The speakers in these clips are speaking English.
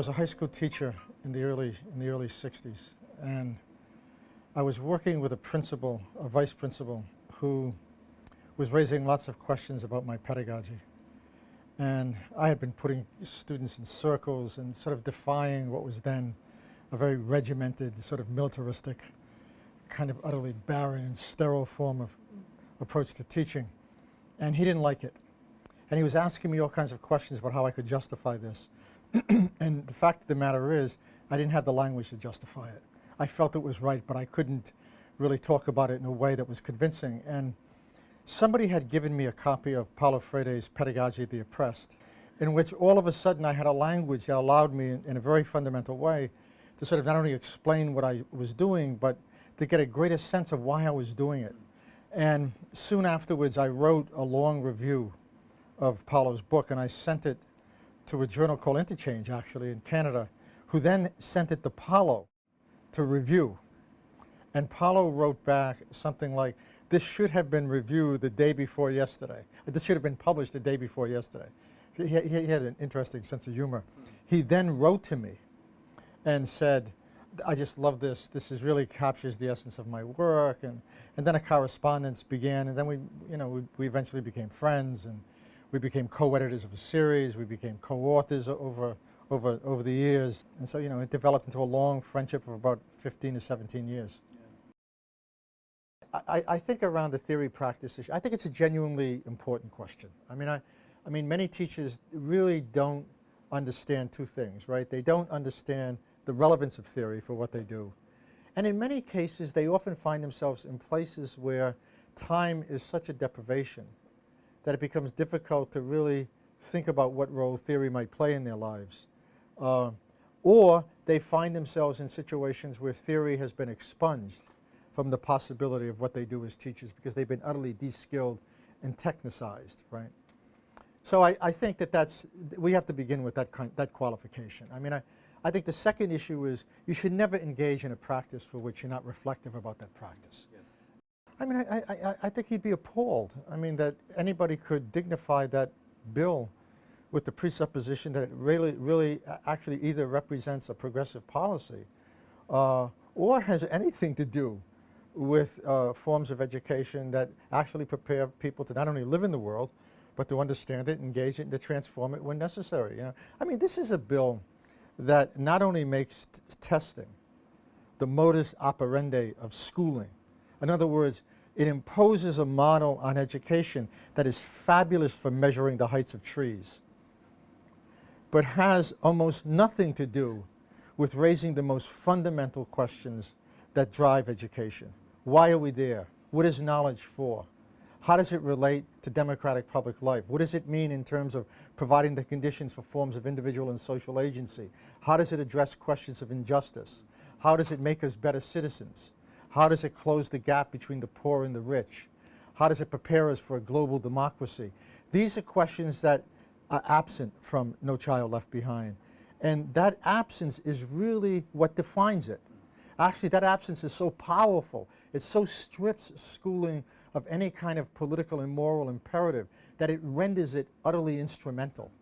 was a high school teacher in the early 60s, and I was working with a principal, a vice principal, who was raising lots of questions about my pedagogy. And I had been putting students in circles and sort of defying what was then a very regimented, sort of militaristic, kind of utterly barren and sterile form of approach to teaching. And he didn't like it. And he was asking me all kinds of questions about how I could justify this. And the fact of the matter is, I didn't have the language to justify it. I felt it was right, but I couldn't really talk about it in a way that was convincing. And somebody had given me a copy of Paulo Freire's Pedagogy of the Oppressed, in which all of a sudden I had a language that allowed me in a very fundamental way to sort of not only explain what I was doing, but to get a greater sense of why I was doing it. And soon afterwards, I wrote a long review of Paulo's book, and I sent it to a journal called Interchange, actually, in Canada, who then sent it to Paulo to review. And Paulo wrote back something like, "This should have been reviewed the day before yesterday. This should have been published the day before yesterday." He had an interesting sense of humor. He then wrote to me and said, "I just love this. This really captures the essence of my work." And then a correspondence began, and then we eventually became friends, and we became co-editors of a series. We became co-authors over the years. And so, it developed into a long friendship of about 15 to 17 years. Yeah. I think around the theory practice issue, I think it's a genuinely important question. I mean, many teachers really don't understand two things, right? They don't understand the relevance of theory for what they do. And in many cases, they often find themselves in places where time is such a deprivation that it becomes difficult to really think about what role theory might play in their lives. Or they find themselves in situations where theory has been expunged from the possibility of what they do as teachers because they've been utterly de-skilled and technicized, right? So I think that we have to begin with that qualification. I mean, I think the second issue is you should never engage in a practice for which you're not reflective about that practice. Yes. I mean, I think he'd be appalled. I mean, that anybody could dignify that bill with the presupposition that it really actually either represents a progressive policy or has anything to do with forms of education that actually prepare people to not only live in the world, but to understand it, engage it, and to transform it when necessary. I mean, this is a bill that not only makes testing the modus operandi of schooling. In other words, it imposes a model on education that is fabulous for measuring the heights of trees, but has almost nothing to do with raising the most fundamental questions that drive education. Why are we there? What is knowledge for? How does it relate to democratic public life? What does it mean in terms of providing the conditions for forms of individual and social agency? How does it address questions of injustice? How does it make us better citizens? How does it close the gap between the poor and the rich? How does it prepare us for a global democracy? These are questions that are absent from No Child Left Behind. And that absence is really what defines it. Actually, that absence is so powerful. It so strips schooling of any kind of political and moral imperative that it renders it utterly instrumental.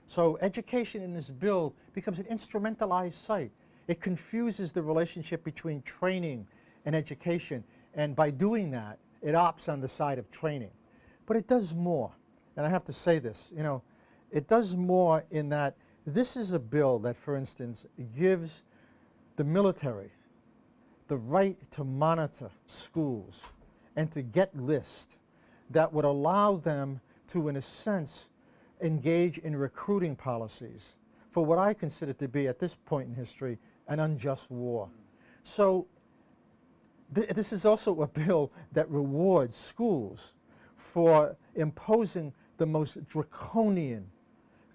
So education in this bill becomes an instrumentalized site. It confuses the relationship between training and education, and by doing that, it opts on the side of training. But it does more, and I have to say this, it does more in that this is a bill that, for instance, gives the military the right to monitor schools and to get lists that would allow them to, in a sense, engage in recruiting policies for what I consider to be, at this point in history, an unjust war. So this is also a bill that rewards schools for imposing the most draconian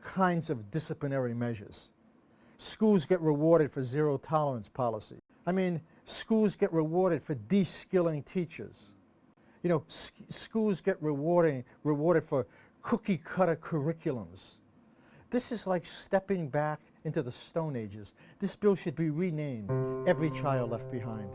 kinds of disciplinary measures. Schools get rewarded for zero tolerance policy. I mean, schools get rewarded for de-skilling teachers. Schools get rewarded for cookie-cutter curriculums. This is like stepping back into the Stone Ages. This bill should be renamed Every Child Left Behind.